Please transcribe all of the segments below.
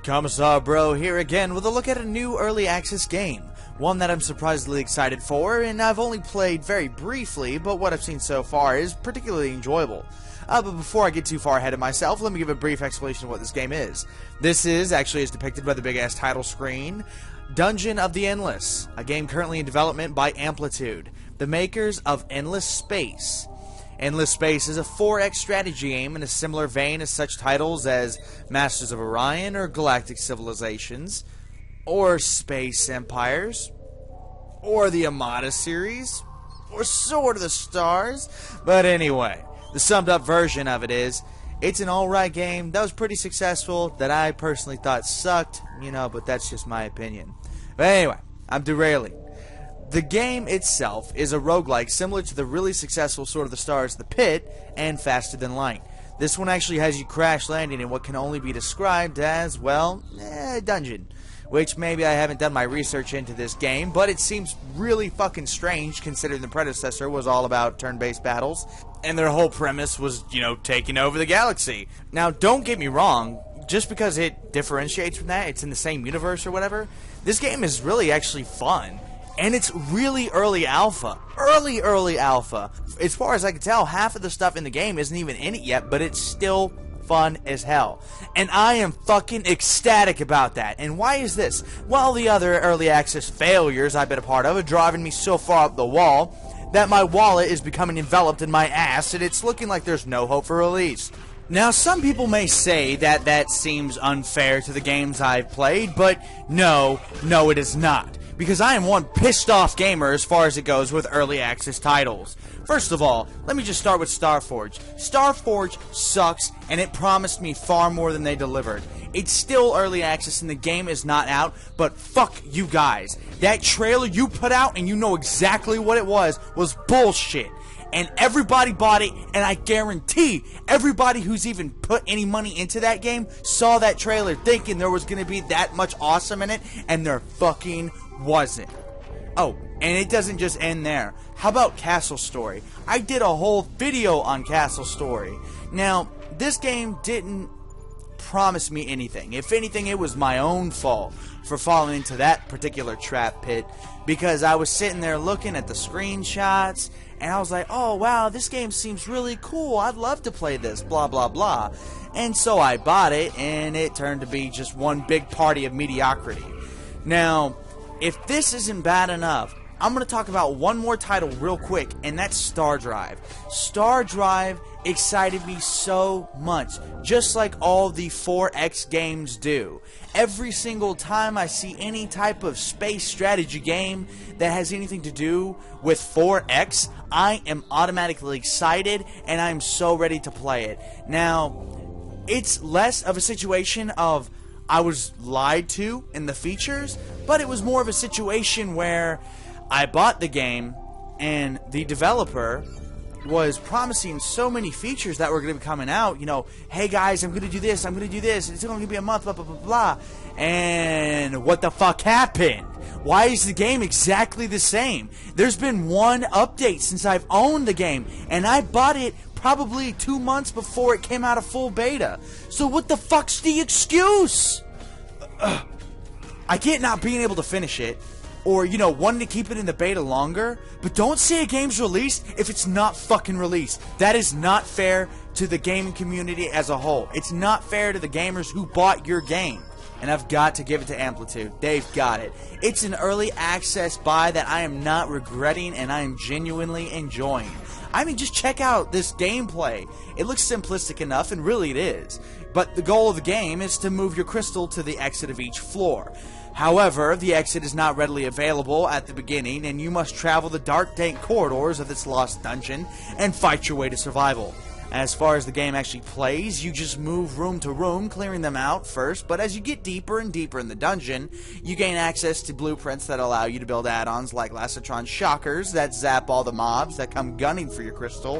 Commissar Bro here again with a look at a new early access game. One that I'm surprisingly excited for, and I've only played very briefly, but what I've seen so far is particularly enjoyable. But before I get too far ahead of myself, let me give a brief explanation of what this game is. This is, actually as depicted by the big ass title screen, Dungeon of the Endless, a game currently in development by Amplitude, the makers of Endless Space. Endless Space is a 4X strategy game in a similar vein as such titles as Masters of Orion or Galactic Civilizations, or Space Empires, or the Armada series, or Sword of the Stars. But anyway, the summed up version of it is, it's an alright game that was pretty successful, that I personally thought sucked, but that's just my opinion. But anyway, I'm derailing. The game itself is a roguelike similar to the really successful Sword of the Stars, The Pit, and Faster Than Light. This one actually has you crash landing in what can only be described as, well, a dungeon. Which maybe I haven't done my research into this game, but it seems really fucking strange considering the predecessor was all about turn-based battles, and their whole premise was, taking over the galaxy. Now, don't get me wrong, just because it differentiates from that, it's in the same universe or whatever, this game is really actually fun. And it's really early alpha. Early alpha. As far as I can tell, half of the stuff in the game isn't even in it yet, but it's still fun as hell. And I am fucking ecstatic about that. And why is this? Well, the other early access failures I've been a part of are driving me so far up the wall that my wallet is becoming enveloped in my ass, and it's looking like there's no hope for release. Now, some people may say that that seems unfair to the games I've played, but no, it is not. Because I am one pissed off gamer as far as it goes with early access titles. First of all, let me just start with Starforge. Starforge sucks, and it promised me far more than they delivered. It's still early access and the game is not out, but fuck you guys. That trailer you put out, and you know exactly what it was bullshit. And everybody bought it, and I guarantee everybody who's even put any money into that game saw that trailer thinking there was going to be that much awesome in it, and there fucking wasn't. Oh, and it doesn't just end there. How about Castle Story? I did a whole video on Castle Story. Now, this game didn't promise me anything. If anything, it was my own fault for falling into that particular trap pit, because I was sitting there looking at the screenshots, and I was like, oh wow, this game seems really cool, I'd love to play this, blah blah blah. And so I bought it, and it turned to be just one big party of mediocrity. Now, if this isn't bad enough, I'm going to talk about one more title real quick, and that's Star Drive. Star Drive excited me so much, just like all the 4X games do. Every single time I see any type of space strategy game that has anything to do with 4X, I am automatically excited, and I'm so ready to play it. Now, it's less of a situation of I was lied to in the features, but it was more of a situation where I bought the game and the developer was promising so many features that were going to be coming out, hey guys, I'm going to do this, it's only going to be a month, blah blah blah blah, and what the fuck happened? Why is the game exactly the same? There's been one update since I've owned the game, and I bought it probably 2 months before it came out of full beta. So what the fuck's the excuse? I get not being able to finish it, or, wanting to keep it in the beta longer, but don't say a game's released if it's not fucking released. That is not fair to the gaming community as a whole. It's not fair to the gamers who bought your game. And I've got to give it to Amplitude. They've got it. It's an early access buy that I am not regretting, and I am genuinely enjoying. I mean, just check out this gameplay. It looks simplistic enough, and really it is. But the goal of the game is to move your crystal to the exit of each floor. However, the exit is not readily available at the beginning, and you must travel the dark, dank corridors of this lost dungeon and fight your way to survival. As far as the game actually plays, you just move room to room, clearing them out first, but as you get deeper and deeper in the dungeon, you gain access to blueprints that allow you to build add-ons like Lasatron shockers that zap all the mobs that come gunning for your crystal.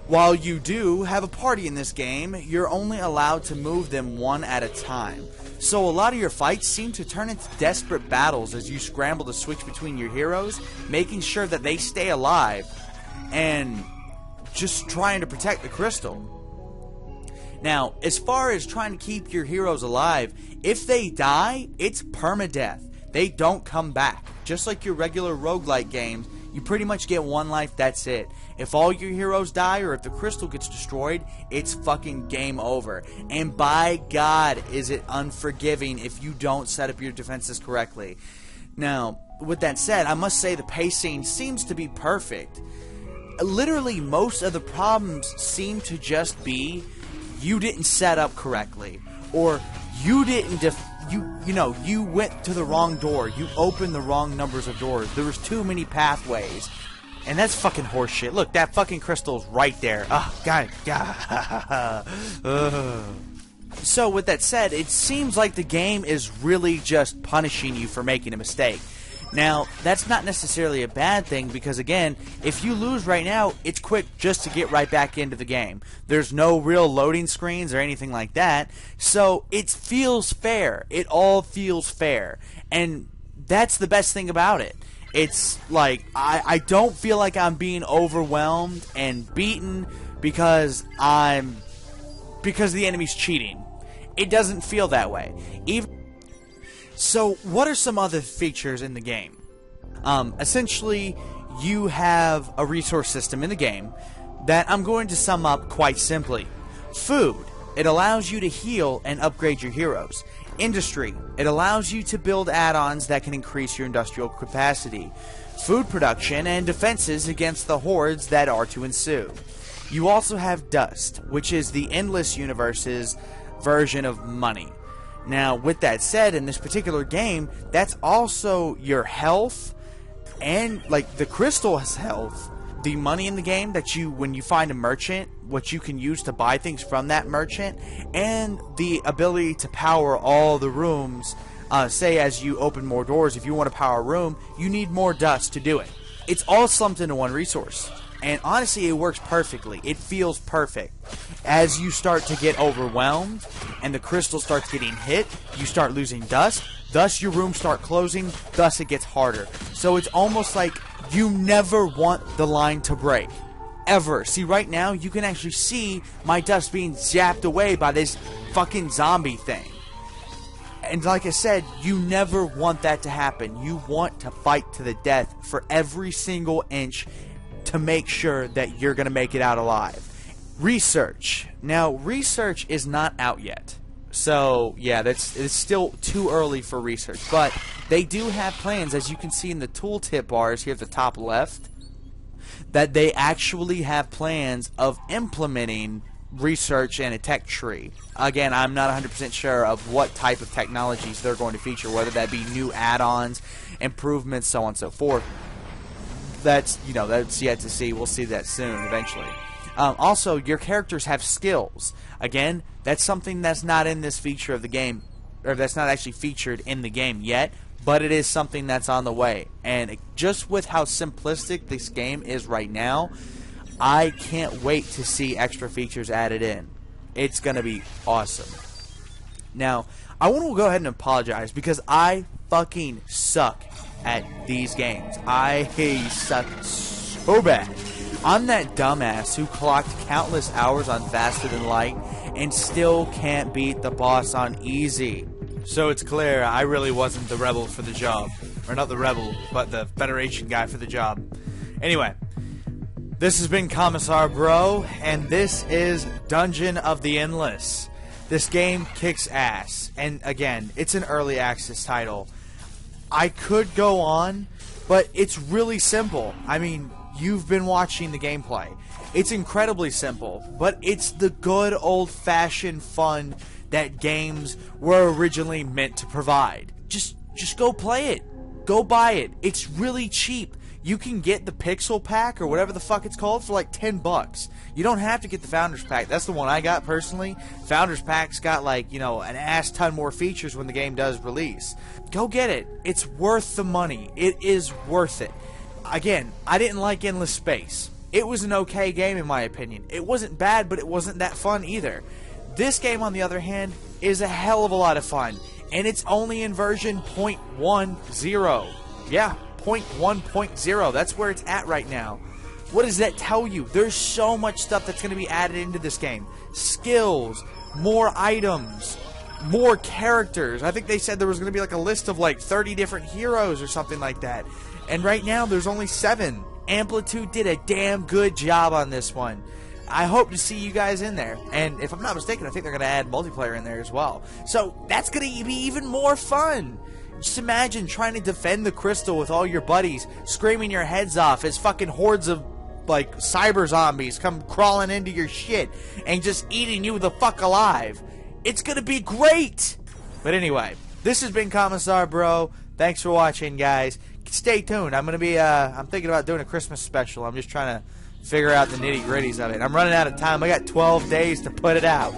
While you do have a party in this game, you're only allowed to move them one at a time. So a lot of your fights seem to turn into desperate battles as you scramble to switch between your heroes, making sure that they stay alive, and just trying to protect the crystal. Now, as far as trying to keep your heroes alive, if they die, it's permadeath. They don't come back. Just like your regular roguelike games, you pretty much get one life, that's it. If all your heroes die or if the crystal gets destroyed, it's fucking game over. And by God, is it unforgiving if you don't set up your defenses correctly. Now, with that said, I must say the pacing seems to be perfect. Literally, most of the problems seem to just be you didn't set up correctly, or you didn't you went to the wrong door, you opened the wrong numbers of doors, there was too many pathways, and that's fucking horseshit. Look, that fucking crystal's right there. Oh, God. So with that said, it seems like the game is really just punishing you for making a mistake. Now, that's not necessarily a bad thing because, again, if you lose right now, it's quick just to get right back into the game. There's no real loading screens or anything like that, so it feels fair. It all feels fair, and that's the best thing about it. It's like, I don't feel like I'm being overwhelmed and beaten because the enemy's cheating. It doesn't feel that way. So, what are some other features in the game? Essentially, you have a resource system in the game that I'm going to sum up quite simply. Food. It allows you to heal and upgrade your heroes. Industry. It allows you to build add-ons that can increase your industrial capacity. Food production and defenses against the hordes that are to ensue. You also have Dust, which is the Endless Universe's version of money. Now, with that said, in this particular game, that's also your health, and, like, the crystal has health. The money in the game that when you find a merchant, what you can use to buy things from that merchant, and the ability to power all the rooms. Say, as you open more doors, if you want to power a room, you need more dust to do it. It's all slumped into one resource. And honestly, it works perfectly. It feels perfect. As you start to get overwhelmed and the crystal starts getting hit, you start losing dust. Thus, your rooms start closing. Thus, it gets harder. So it's almost like you never want the line to break. Ever. See, right now, you can actually see my dust being zapped away by this fucking zombie thing. And like I said, you never want that to happen. You want to fight to the death for every single inch to make sure that you're going to make it out alive. Research. Now, research is not out yet. So, yeah, it's still too early for research. But they do have plans, as you can see in the tooltip bars here at the top left, that they actually have plans of implementing research and a tech tree. Again, I'm not 100% sure of what type of technologies they're going to feature, whether that be new add-ons, improvements, so on and so forth. That's yet to see. We'll see that soon, eventually. Also, your characters have skills. Again, that's something that's not in this feature of the game, or that's not actually featured in the game yet, but it is something that's on the way. And just with how simplistic this game is right now, I can't wait to see extra features added in. It's going to be awesome. Now, I want to go ahead and apologize because I fucking suck at these games. I suck so bad. I'm that dumbass who clocked countless hours on Faster Than Light and still can't beat the boss on easy. So it's clear I really wasn't the rebel for the job. Or not the rebel, but the Federation guy for the job. Anyway, this has been Commissar Bro, and this is Dungeon of the Endless. This game kicks ass, and again, it's an early access title. I could go on, but it's really simple. I mean, you've been watching the gameplay. It's incredibly simple, but it's the good old-fashioned fun that games were originally meant to provide. Just go play it. Go buy it. It's really cheap. You can get the Pixel Pack, or whatever the fuck it's called, for like $10. You don't have to get the Founders Pack. That's the one I got personally. Founders Pack's got like, an ass ton more features when the game does release. Go get it. It's worth the money. It is worth it. Again, I didn't like Endless Space. It was an okay game in my opinion. It wasn't bad, but it wasn't that fun either. This game, on the other hand, is a hell of a lot of fun. And it's only in version 0.10. Yeah, 0.1.0. That's where it's at right now. What does that tell you? There's so much stuff that's going to be added into this game. Skills, more items, more characters. I think they said there was going to be like a list of like 30 different heroes or something like that. And right now there's only 7. Amplitude did a damn good job on this one. I hope to see you guys in there. And if I'm not mistaken, I think they're going to add multiplayer in there as well. So that's going to be even more fun. Just imagine trying to defend the crystal with all your buddies, screaming your heads off as fucking hordes of like cyber zombies come crawling into your shit and just eating you the fuck alive. It's going to be great. But anyway, this has been Commissar Bro. Thanks for watching, guys. Stay tuned. I'm going to be I'm thinking about doing a Christmas special. I'm just trying to figure out the nitty-gritties of it. I'm running out of time. I got 12 days to put it out.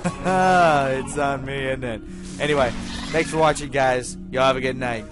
It's on me, isn't it? Anyway, thanks for watching, guys. Y'all have a good night.